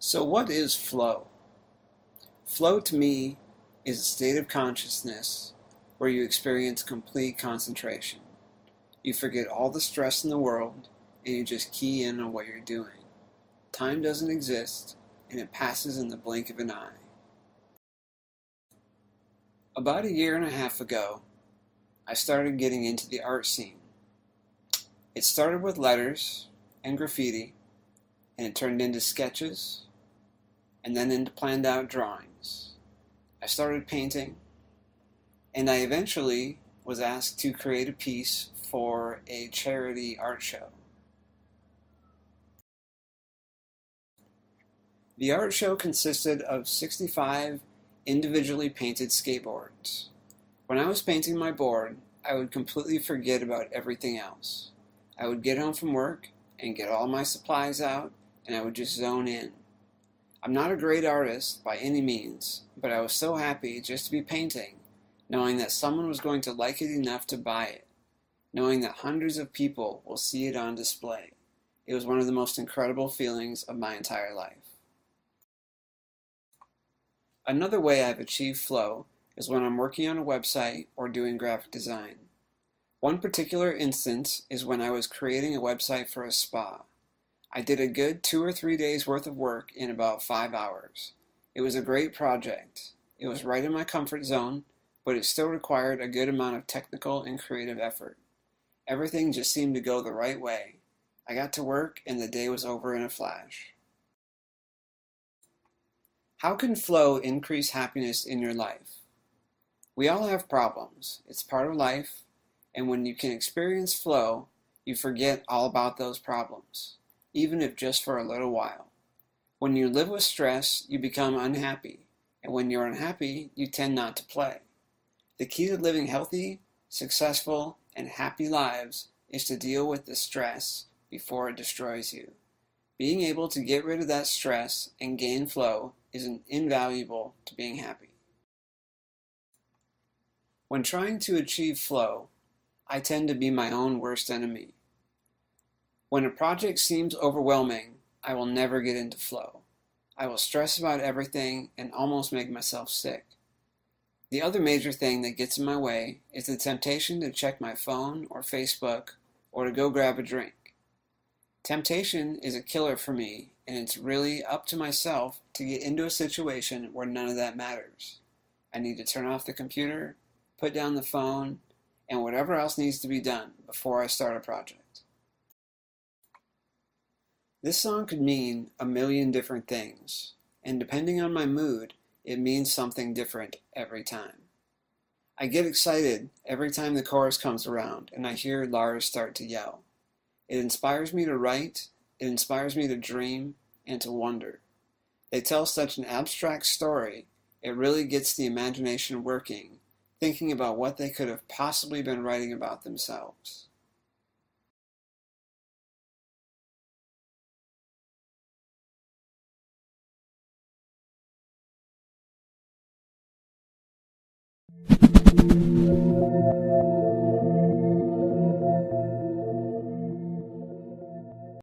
So what is flow? Flow to me is a state of consciousness where you experience complete concentration. You forget all the stress in the world and you just key in on what you're doing. Time doesn't exist and it passes in the blink of an eye. About a year and a half ago, I started getting into the art scene. It started with letters and graffiti, and it turned into sketches, and then into planned out drawings. I started painting, and I eventually was asked to create a piece for a charity art show. The art show consisted of 65 individually painted skateboards. When I was painting my board, I would completely forget about everything else. I would get home from work and get all my supplies out, and I would just zone in. I'm not a great artist by any means, but I was so happy just to be painting, knowing that someone was going to like it enough to buy it, knowing that hundreds of people will see it on display. It was one of the most incredible feelings of my entire life. Another way I've achieved flow is when I'm working on a website or doing graphic design. One particular instance is when I was creating a website for a spa. I did a good 2 or 3 days worth of work in about 5 hours. It was a great project. It was right in my comfort zone, but it still required a good amount of technical and creative effort. Everything just seemed to go the right way. I got to work and the day was over in a flash. How can flow increase happiness in your life? We all have problems. It's part of life, and when you can experience flow, you forget all about those problems, even if just for a little while. When you live with stress, you become unhappy, and when you're unhappy, you tend not to play. The key to living healthy, successful, and happy lives is to deal with the stress before it destroys you. Being able to get rid of that stress and gain flow is invaluable to being happy. When trying to achieve flow, I tend to be my own worst enemy. When a project seems overwhelming, I will never get into flow. I will stress about everything and almost make myself sick. The other major thing that gets in my way is the temptation to check my phone or Facebook or to go grab a drink. Temptation is a killer for me, and it's really up to myself to get into a situation where none of that matters. I need to turn off the computer, put down the phone, and whatever else needs to be done before I start a project. This song could mean a million different things, and depending on my mood, it means something different every time. I get excited every time the chorus comes around and I hear Lars start to yell. It inspires me to write, it inspires me to dream, and to wonder. They tell such an abstract story, it really gets the imagination working, thinking about what they could have possibly been writing about themselves.